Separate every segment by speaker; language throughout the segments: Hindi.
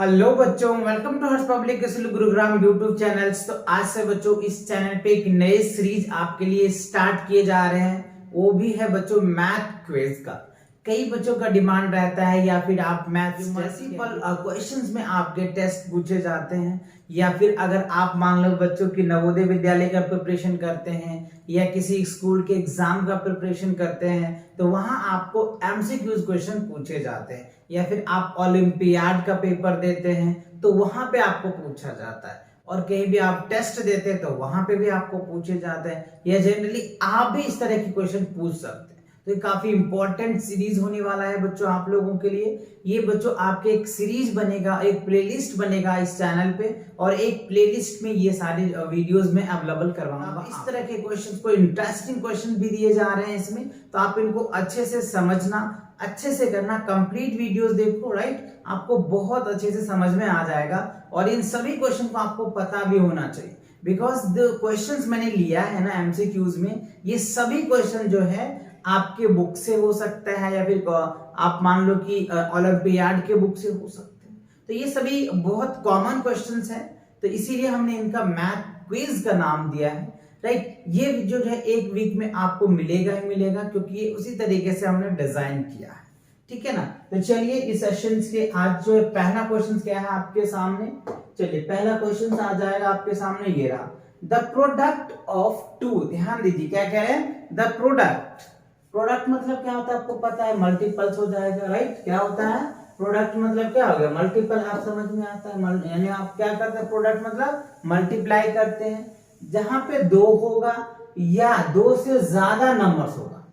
Speaker 1: हेलो बच्चों, welcome to Harsh public school Gurugram YouTube channels. तो आज से बच्चों इस चैनल पे एक नए सीरीज आपके लिए स्टार्ट किए जा रहे हैं। वो भी है बच्चों मैथ क्विज का। कई बच्चों का डिमांड रहता है या फिर आप मैथ मल्टीपल क्वेश्चंस में आपके टेस्ट पूछे जाते हैं, या फिर अगर आप मान लो बच्चों की नवोदय विद्यालय का प्रिपरेशन करते हैं या किसी स्कूल के एग्जाम का प्रिपरेशन करते हैं, तो वहां आपको एमसीक्यूज क्वेश्चन पूछे जाते हैं, या फिर आप ओलंपियाड का पेपर देते हैं तो वहां पे आपको पूछा जाता है, और कहीं भी आप टेस्ट देते हैं तो वहां पे भी आपको पूछे जाते हैं, या जनरली आप भी इस तरह के क्वेश्चन पूछ सकते हैं। तो ये काफी इंपॉर्टेंट सीरीज होने वाला है बच्चों आप लोगों के लिए। ये बच्चों आपके एक सीरीज बनेगा, एक प्लेलिस्ट बनेगा इस चैनल पे, और एक प्लेलिस्ट में ये सारी वीडियोस में अवेलेबल करवाऊंगा। इस तरह के क्वेश्चन को इंटरेस्टिंग क्वेश्चन भी दिए जा रहे हैं इसमें, तो आप इनको अच्छे से समझना, अच्छे से करना, कंप्लीट वीडियोस देखो, राइट। आपको बहुत अच्छे से समझ में आ जाएगा, और इन सभी क्वेश्चन को आपको पता भी होना चाहिए, बिकॉज द क्वेश्चंस मैंने लिया है ना एमसीक्यूज में, ये सभी क्वेश्चन जो है आपके बुक से हो सकता है, या फिर आप मान लो कि ओलंपियाड के बुक से हो सकते हैं। तो ये सभी बहुत कॉमन क्वेश्चंस हैं, तो इसीलिए हमने इनका मैथ क्विज का नाम दिया है, राइट। ये जो है एक वीक में आपको मिलेगा ही मिलेगा, क्योंकि ये उसी तरीके से हमने डिजाइन किया है, ठीक है ना। तो चलिए इस सेशन के आज जो पहला क्वेश्चन क्या है आपके सामने, चलिए पहला क्वेश्चन आ जाएगा आपके सामने, ये रहा। द प्रोडक्ट ऑफ टू, ध्यान दीजिए क्या कह रहे हैं, द प्रोडक्ट। प्रोडक्ट मतलब क्या होता है आपको पता है, मल्टीपल्स हो जाएगा, राइट। क्या होता है प्रोडक्ट मतलब, क्या हो गया मल्टीपल, आप समझ में आता है, यानी आप क्या करते हैं, प्रोडक्ट मतलब मल्टीप्लाई करते हैं। जहां पे दो होगा या दो से ज्यादा नंबर्स होगा,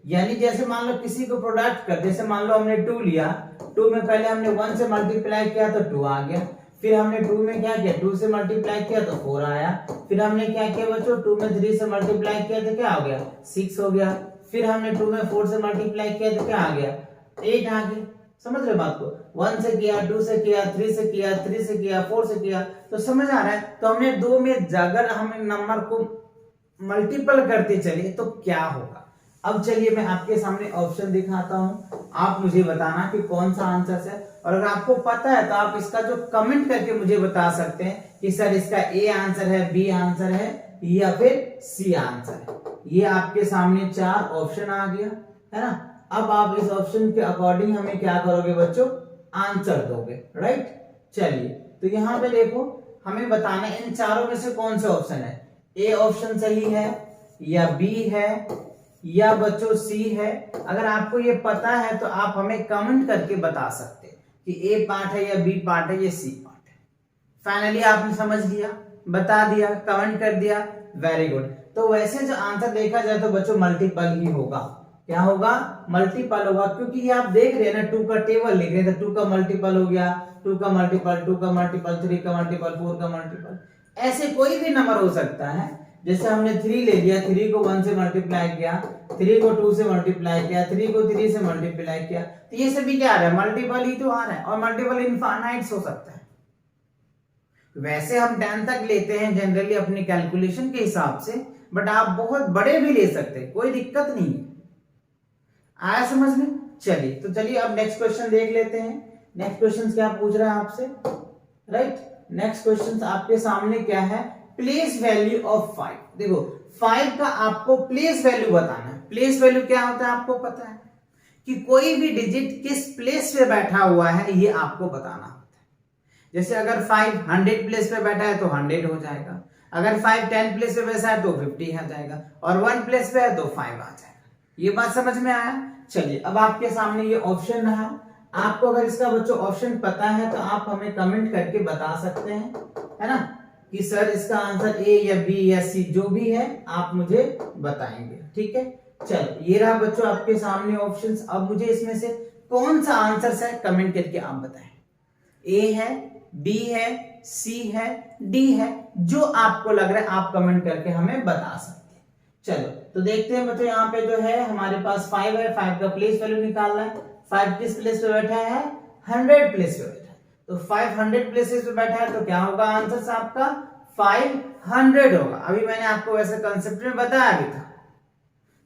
Speaker 1: यानी जैसे मान लो किसी को प्रोडक्ट कर, जैसे मान लो हमने 2 लिया, 2 में पहले हमने 1 से मल्टीप्लाई किया तो 2 आ गया, फिर हमने 2 में क्या किया, 2 से मल्टीप्लाई किया तो 4 आया, फिर हमने क्या किया बच्चों, 2 में 3 से मल्टीप्लाई किया तो क्या हो गया, 6 हो गया, फिर हमने 2 में 4 से मल्टीप्लाई किया तो क्या आ गया, 8 आ गया। समझ रहे बात को, 1 से किया, 2 से किया, 3 से किया, 3 से किया, 4 से किया, तो समझ आ रहा है। तो हमने 2 में अगर हमें नंबर को मल्टीपल करते चलिए तो क्या होगा। अब चलिए मैं आपके सामने ऑप्शन दिखाता हूं, आप मुझे बताना कि कौन सा आंसर है, और अगर आपको पता है तो आप इसका जो कमेंट करके मुझे बता सकते हैं कि सर इसका ए आंसर है, बी आंसर है, या फिर सी आंसर है। ये आपके सामने 4 ऑप्शन आ गया है ना। अब आप इस ऑप्शन के अकॉर्डिंग हमें क्या करोगे बच्चों, आंसर दोगे, राइट। चलिए तो यहां पे देखो, हमें बताना है इन चारों में से कौन सा ऑप्शन है, ए ऑप्शन सही है, या बी है, या बच्चों सी है। अगर आपको ये पता है तो आप हमें कमेंट करके बता सकते हैं कि ए पार्ट है, या बी पार्ट है, या सी पार्ट है। फाइनली आपने समझ लिया, बता दिया, कमेंट कर दिया, वेरी गुड। तो वैसे जो आंसर देखा जाए तो बच्चों मल्टीपल ही होगा। क्या होगा, मल्टीपल होगा, क्योंकि ये आप देख रहे हैं ना, 2 का टेबल लिख रहे हैं, तो 2 का मल्टीपल हो गया, 2 का मल्टीपल, 2 का मल्टीपल, 3 का मल्टीपल, 4 का मल्टीपल, ऐसे कोई भी नंबर हो सकता है। जैसे हमने 3 ले लिया, 3 को 1 से मल्टीप्लाई किया, 3 को 2 से मल्टीप्लाई किया, 3 को 3 से मल्टीप्लाई किया, तो ये सभी क्या आ रहा है, मल्टीपल ही तो आ रहा है, और मल्टीपल इनफाइनाइट हो सकता है। वैसे हम 10 तक लेते हैं जनरली अपनी कैलकुलेशन के हिसाब से, बट आप बहुत बड़े भी ले सकते हैं, कोई दिक्कत नहीं है। आया समझ में। चलिए तो चलिए अब नेक्स्ट क्वेश्चन देख लेते हैं। नेक्स्ट क्वेश्चन क्या पूछ रहा है आपसे, राइट। नेक्स्ट क्वेश्चन आपके सामने क्या है, प्लेस वैल्यू ऑफ 5। देखो 5 का आपको प्लेस वैल्यू बताना है। प्लेस वैल्यू क्या होता है आपको पता है, कि कोई भी डिजिट किस प्लेस पे बैठा हुआ है ये आपको बताना होता है। जैसे अगर 5 100 प्लेस पे बैठा है तो 100 हो जाएगा, अगर 5 10 प्लेस पे बैठा है तो 50 आ जाएगा, और 1 प्लेस पे है तो 5 आ जाएगा। ये बात समझ में आया। चलिए अब आपके सामने ये ऑप्शन रहा, आपको अगर इसका बच्चों ऑप्शन पता है तो आप हमें कमेंट करके बता सकते हैं, है ना, कि सर इसका आंसर ए या बी या सी जो भी है आप मुझे बताएंगे, ठीक है। चलो ये रहा बच्चों आपके सामने ऑप्शंस। अब मुझे इसमें से कौन सा आंसर है कमेंट करके आप बताएं, ए है, बी है, सी है, डी है, जो आपको लग रहा है आप कमेंट करके हमें बता सकते हैं। चलो तो देखते हैं बच्चों, यहाँ पे जो है हमारे पास 5 है, 5 का प्लेस वैल्यू निकालना है। 5 किस प्लेस पे बैठा है, 100 प्लेस पे बैठा है, तो 500 प्लेसेस पे बैठा है, तो क्या होगा आंसर आपका 500 होगा। अभी मैंने आपको वैसे कंसेप्ट में बताया भी था,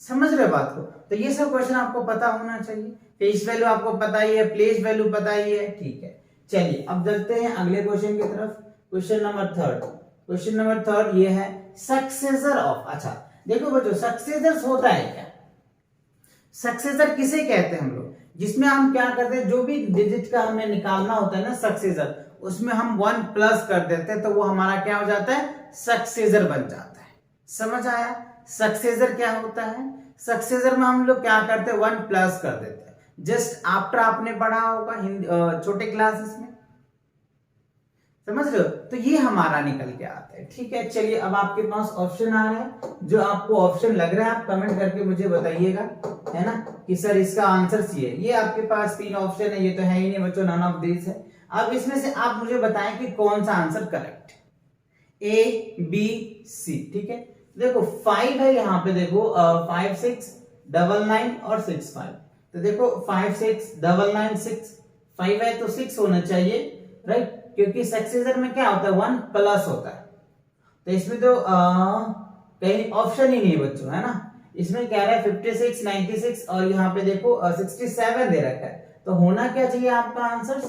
Speaker 1: समझ रहे बात को। तो ये सब क्वेश्चन आपको पता होना चाहिए। फेस वैल्यू आपको पता ही है, प्लेस वैल्यू पता ही है, ठीक है। चलिए अब चलते हैं अगले क्वेश्चन की तरफ। क्वेश्चन नंबर थर्ड ये है सक्सेसर ऑफ। अच्छा देखो बच्चों, सक्सेसर होता है क्या? सक्सेसर किसे कहते हैं हम लोग? जिसमें हम क्या करते हैं, जो भी डिजिट का हमें निकालना होता है ना सक्सेसर, उसमें हम 1 प्लस कर देते हैं तो वो हमारा क्या हो जाता है, सक्सेसर बन जाता है। समझ आया सक्सेसर क्या होता है? सक्सेसर में हम लोग क्या करते हैं, 1 प्लस कर देते हैं। जस्ट आफ्टर आपने पढ़ा होगा हिंदी छोटे क्लासेस में, समझ रहे हो? तो ये हमारा निकल के आता है। ठीक है, चलिए अब आपके पास ऑप्शन आ रहा है। जो आपको ऑप्शन लग रहा है आप कमेंट करके मुझे बताइएगा, है ना, कि सर इसका आंसर सी है। ये आपके पास 3 ऑप्शन है, ये तो है ही नहीं बच्चों, नन ऑफ दिस है। अब इसमें से आप मुझे बताएं कि कौन सा आंसर करेक्ट है, ए बी सी। ठीक है, देखो 5 है यहाँ पे, देखो 5 6 99 और 6 5। तो देखो 5 6 99 6 5 है तो 6 होना चाहिए, राइट? क्योंकि सक्सेसर में क्या होता है, 1 प्लस होता है। तो इसमें तो कहीं ऑप्शन ही नहीं है बच्चों, है ना। इसमें क्या है 56 96 और यहाँ पे देखो 67 दे रखा है। तो होना क्या चाहिए आपका आंसर,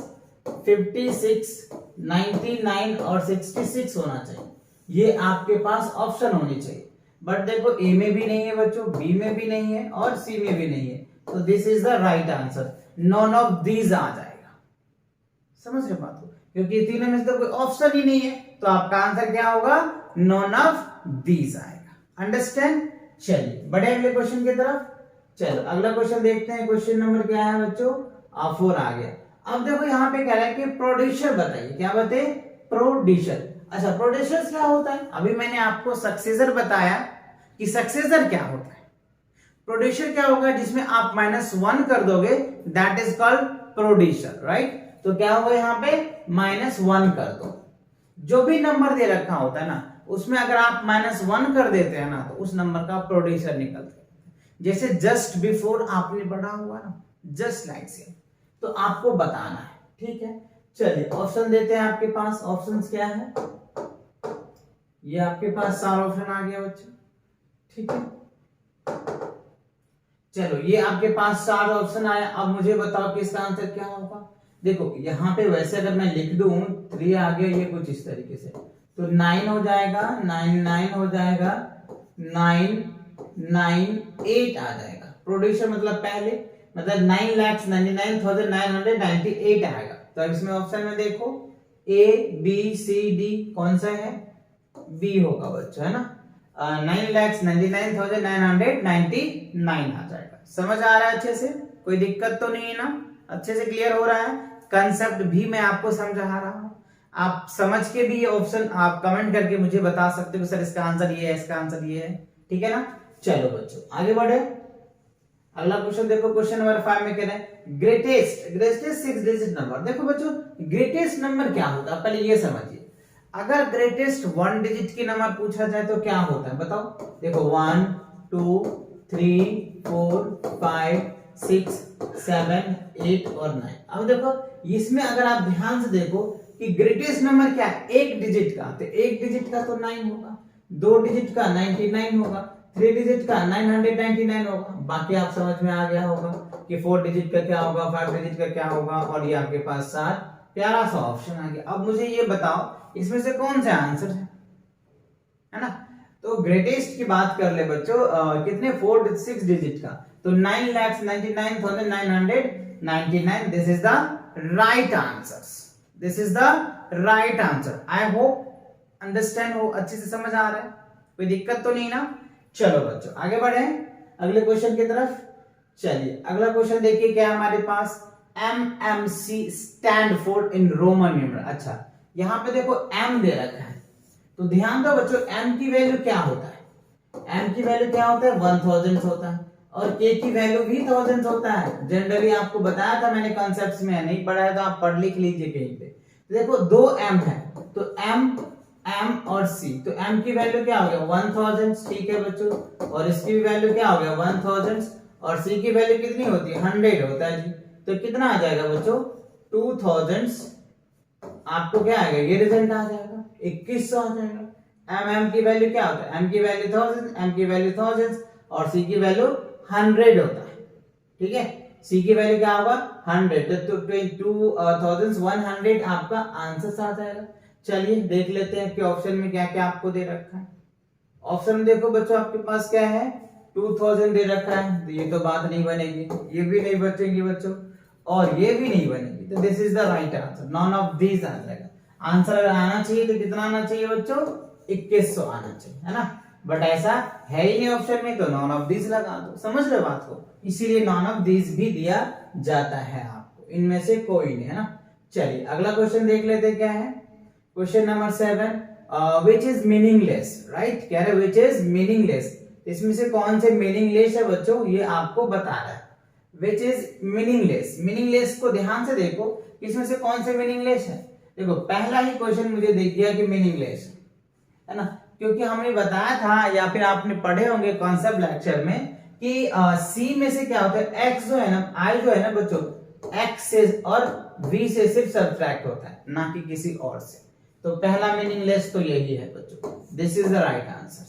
Speaker 1: 56 99 और 66 होना चाहिए। ये आपके पास ऑप्शन होनी चाहिए। बट देखो ए में भी नहीं है बच्चों, बी में भी नहीं है और सी में भी नहीं है। तो this is the right answer, none of these आ जाएगा। समझ रहे बात को? क्योंकि तीनों में से तो कोई ऑप्शन ही नहीं है, तो आपका आंसर क्या होगा, नॉन ऑफ दीज आएगा। अंडरस्टैंड? चलिए बढ़े अगले क्वेश्चन की तरफ। चलो अगला क्वेश्चन देखते हैं। क्वेश्चन नंबर क्या है बच्चों, 4 आ गया। अब देखो यहाँ पे कह रहा है कि प्रोड्यूसर बताइए, क्या बताए, प्रोड्यूसर। अच्छा प्रोड्यूसर क्या होता है? अभी मैंने आपको सक्सेसर बताया कि सक्सेसर क्या होता है। प्रोड्यूसर क्या होगा, जिसमें आप -1 कर दोगे, that is called producer, right? तो क्या होगा यहाँ पे, -1 कर दो। जो भी नंबर दे रखा होता है ना, उसमें अगर आप -1 कर देते हैं ना, तो उस नंबर का प्रोड्यूसर निकलता है। जैसे जस्ट बिफोर आपने पढ़ा हुआ ना, जस्ट लाइक से, तो आपको बताना है। ठीक है, चलिए ऑप्शन देते हैं आपके पास। ऑप्शंस क्या है, ये आपके पास 4 ऑप्शन आ गया बच्चों। ठीक है, चलो ये आपके पास 4 ऑप्शन आया। अब मुझे बताओ कि इसका आंसर क्या होगा। देखो यहाँ पे वैसे अगर मैं लिख दूं 3 आ गया, ये कुछ इस तरीके से, तो 9 हो जाएगा, 9 हो जाएगा, 9 9 8 आ जाएगा। प्रोड्यूसर मतलब पहले, मतलब 9,99,998 आएगा। तो इसमें ऑप्शन में देखो ए बी सी डी, कौन सा है, बी होगा बच्चों, है ना। 9,99,999 आ जाएगा। समझ आ रहा है अच्छे से, कोई दिक्कत तो नहीं है ना, अच्छे से क्लियर हो रहा है। कंसेप्ट भी मैं आपको समझा रहा हूं, आप समझ के भी ये ऑप्शन आप कमेंट करके मुझे बता सकते हो सर इसका आंसर ये है, इसका आंसर ये है। ठीक है ना, चलो बच्चों आगे बढ़े। अगला क्वेश्चन देखो, क्वेश्चन नंबर 5 में कह रहे हैं ग्रेटेस्ट 6 डिजिट नंबर। देखो बच्चों ग्रेटेस्ट नंबर क्या होता है, पहले ये समझिए। अगर ग्रेटेस्ट 1 डिजिट की नंबर पूछा जाए तो क्या होता है बताओ। देखो 1 2 3 4 5 6 7 8 और 9। अब देखो इसमें अगर आप ध्यान से देखो कि ग्रेटेस्ट नंबर क्या है, 1 डिजिट का, तो 1 डिजिट का तो 9 होगा, 2 डिजिट का 99 होगा, 3 डिजिट का 999 होगा। बाकी आप समझ में आ गया होगा कि 4 डिजिट का क्या होगा, 5 डिजिट का क्या होगा, और ये आपके पास 7 प्यारा सा ऑप्शन आ गया। अब मुझे ये बताओ इसमें से कौन सा आंसर है ना। तो ग्रेटेस्ट की बात कर ले बच्चों, कितने 6 डिजिट का, तो 9,99,999। This is the right answer, this is the right answer. I hope understand हो, अच्छे से समझ आ रहा है, कोई दिक्कत तो नहीं ना। चलो बच्चों आगे बढ़े अगले क्वेश्चन की तरफ। चलिए अगला क्वेश्चन देखिए क्या है हमारे पास, MMC stand for in Roman numeral. अच्छा यहाँ पे देखो M दे रखा है, तो ध्यान दो बच्चों M की वैल्यू क्या होता है, M की वैल्यू क्या होता है, 1000 होता है, और K की वैल्यू भी 1000 होता है। जनरली आपको बताया था मैंने, कॉन्सेप्ट्स में नहीं पढ़ा है तो आप पढ़ लिख लीजिए कहीं पे। तो देखो 2 M है, तो M और C, तो M की वैल्यू क्या हो गया 1000, ठीक है बच्चों, और इसकी भी वैल्यू क्या हो गया 1000, और C की वैल्यू कितनी होती है 100 होता है जी। तो कितना आ जाएगा बच्चों 2000, आपको क्या आएगा, ये रिजल्ट आ जाएगा 2100 आ जाएगा। M की वैल्यू क्या होता है, M की वैल्यू 1000, M की वैल्यू 1000 और C की वैल्यू 100 होता है। ठीक है, सी की वैल्यू क्या होगा 100, तो 2100 आपका आंसर आ जाएगा। चलिए देख लेते हैं कि ऑप्शन में क्या क्या आपको दे रखा है। ऑप्शन में देखो बच्चों आपके पास क्या है 2000 दे रखा है, तो ये तो बात नहीं बनेगी, ये भी नहीं बचेंगी बच्चों और ये भी नहीं बनेगी, तो this is the right answer, none of these आ जाएगा। आंसर अगर आना चाहिए तो कितना आना चाहिए बच्चों 2100 आना चाहिए, है ना, बट ऐसा है ही नहीं ऑप्शन में, तो नॉन ऑफ दीज लगा दो। समझ रहे हो बात को, इसीलिए नॉन ऑफ दीज भी दिया जाता है आपको, इनमें से कोई नहीं, है ना। चलिए अगला क्वेश्चन देख लेते क्या है। Question number 7, which is meaningless, right, कह रहे विच इज मीनिंगलेस, इसमें से कौन से मीनिंगलेस है बच्चों, ये आपको बता रहा है। विच इज मीनिंगलेस, मीनिंगलेस को ध्यान से देखो, इसमें से कौन से मीनिंगलेस है। देखो पहला ही क्वेश्चन मुझे देख गया कि मीनिंगलेस है ना, क्योंकि हमने बताया था या फिर आपने पढ़े होंगे कॉन्सेप्ट लेक्चर में कि सी में से क्या होता है, एक्स जो है ना, आई जो है ना बच्चों, एक्स से और वी से सिर्फ सब्ट्रैक्ट होता है, ना कि किसी और से। तो पहला मीनिंगलेस तो यही है बच्चों, this is the right answer.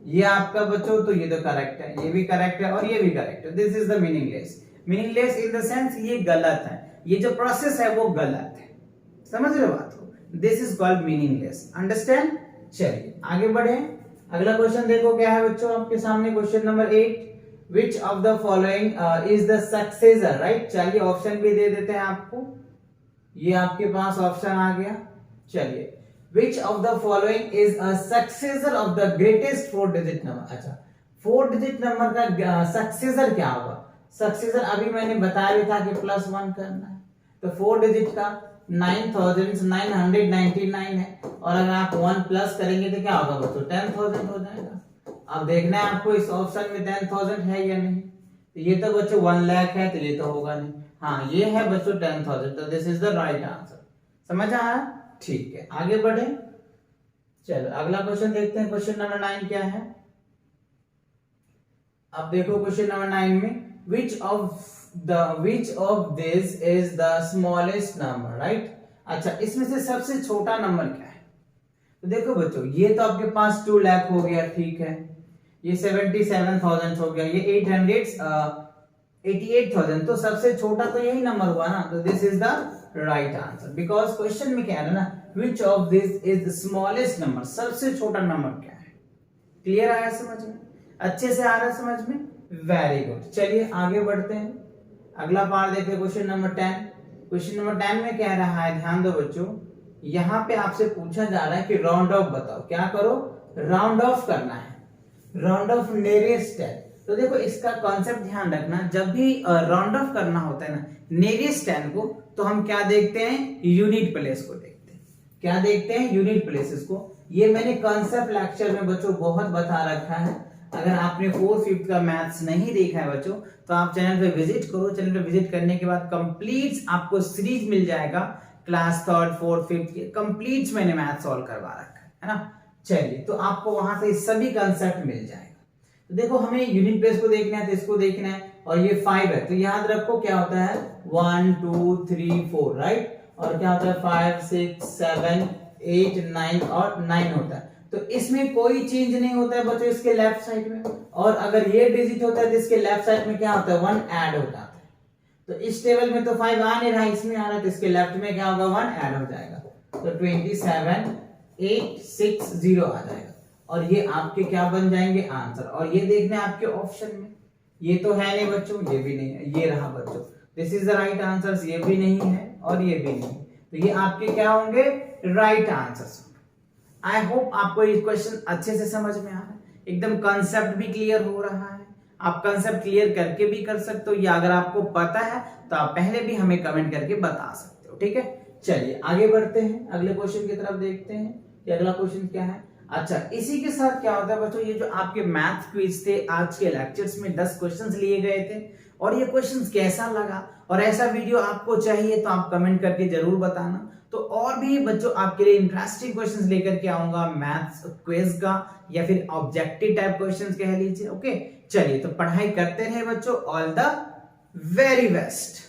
Speaker 1: ये आपका बच्चों तो ये तो करेक्ट है, ये भी करेक्ट है और ये भी करेक्ट है, this is the meaningless. Meaningless in the sense ये गलत है, ये जो प्रोसेस है वो गलत है, समझ रहे हो बात को, this is called meaningless, understand. चलिए आगे बढ़े, अगला क्वेश्चन देखो क्या है बच्चों आपके सामने, question number 8, which of the following is the successor, right. चलिए ऑप्शन भी दे देते हैं आपको, ये आपके पास ऑप्शन आ गया। चलिए which of the following is a successor of the greatest 4 digit number। अच्छा 4 digit नंबर का सक्सेसर क्या होगा, सक्सेसर अभी मैंने बताया भी था कि +1 करना है, तो 4 डिजिट का 9999 है, और अगर आप 1 प्लस करेंगे तो क्या होगा बच्चों 10,000 हो जाएगा। अब देखना है आपको इस ऑप्शन में 10,000 है या नहीं, तो ये तो बच्चों 1 लाख है, तो ये तो होगा नहीं, हाँ ये है बच्चों 10,000, तो this is the right answer. समझ आया, ठीक है आगे बढ़े। चलो अगला क्वेश्चन देखते हैं, क्वेश्चन नंबर 9 क्या है। अब देखो क्वेश्चन नंबर 9 में which of this is the smallest number, right। अच्छा इसमें से सबसे छोटा नंबर क्या है, तो देखो बच्चों ये तो आपके पास 2 लाख हो गया, ठीक है, ये 77,000 हो गया, ये 88,000, तो सबसे छोटा तो यही नंबर हुआ ना, तो this is the right answer, because question में क्या है ना, which of this is the smallest number, सबसे छोटा नंबर क्या है। क्लियर आया समझ में, अच्छे से आ रहा है समझ में, वेरी गुड। चलिए आगे बढ़ते हैं, अगला पार्ट देखते हैं, क्वेश्चन नंबर 10। क्वेश्चन नंबर 10 में कह रहा है, ध्यान दो बच्चों, यहाँ पे आपसे पूछा जा रहा है कि राउंड ऑफ बताओ, क्या करो, राउंड ऑफ करना है, राउंड ऑफ नियरेस्ट है। तो देखो इसका कॉन्सेप्ट ध्यान रखना, जब भी राउंड ऑफ करना होता है ना नियरेस्ट 10 को, तो हम क्या देखते हैं, यूनिट प्लेस को देखते हैं। क्या देखते हैं, यूनिट प्लेसेस को। ये मैंने कॉन्सेप्ट लेक्चर में बच्चों बहुत बता रखा है, अगर आपने 4/5 का मैथ्स नहीं देखा है बच्चों, तो आप चैनल पे विजिट करो, चैनल पे विजिट करने के बाद कंप्लीट आपको सीरीज मिल जाएगा, क्लास 3rd 4th 5th के कंप्लीट मैंने मैथ सॉल्व करवा रखा है ना। चलिए तो आपको वहां से सभी कंसेप्ट मिल जाएगा। तो देखो हमें यूनिट प्लेस को देखना है, तो इसको देखना है, और ये 5 है, तो याद रखो क्या होता है 1 2 3 4, राइट, और क्या होता है 5 6 7 8 9 और 9 होता है। तो इसमें कोई चेंज नहीं होता है बच्चों इसके लेफ्ट साइड में, और अगर ये डिजिट होता है तो इसके लेफ्ट साइड में क्या होता है 1 ऐड हो जाता है। तो इस टेबल में तो 5 आ नहीं रहा, इसमें आ रहा है, तो इसके लेफ्ट में क्या होगा 1 ऐड हो जाएगा, तो 27860 आ जाएगा, और ये आपके क्या बन जाएंगे आंसर। और ये देखना है आपके ऑप्शन में, ये तो है नहीं बच्चों, ये भी नहीं है, ये रहा बच्चों, this is the right answer, ये भी नहीं है और ये भी नहीं, तो ये आपके क्या होंगे राइट आंसर्स। आई होप आपको ये क्वेश्चन अच्छे से समझ में आ रहा है, एकदम कंसेप्ट भी क्लियर हो रहा है, आप कंसेप्ट क्लियर करके भी कर सकते हो, या अगर आपको पता है तो आप पहले भी हमें कमेंट करके बता सकते हो, ठीक है। चलिए आगे बढ़ते हैं, अगले क्वेश्चन की तरफ देखते हैं कि अगला क्वेश्चन क्या है। अच्छा इसी के साथ क्या होता है बच्चों, ये जो आपके मैथ क्विज थे आज के लेक्चर्स में 10 क्वेश्चंस लिए गए थे, और ये क्वेश्चंस कैसा लगा, और ऐसा वीडियो आपको चाहिए तो आप कमेंट करके जरूर बताना। तो और भी बच्चों आपके लिए इंटरेस्टिंग क्वेश्चंस लेकर के आऊंगा मैथ्स क्विज का, या फिर ऑब्जेक्टिव टाइप क्वेश्चंस कह लीजिए, ओके। चलिए तो पढ़ाई करते रहे बच्चों, ऑल द वेरी बेस्ट।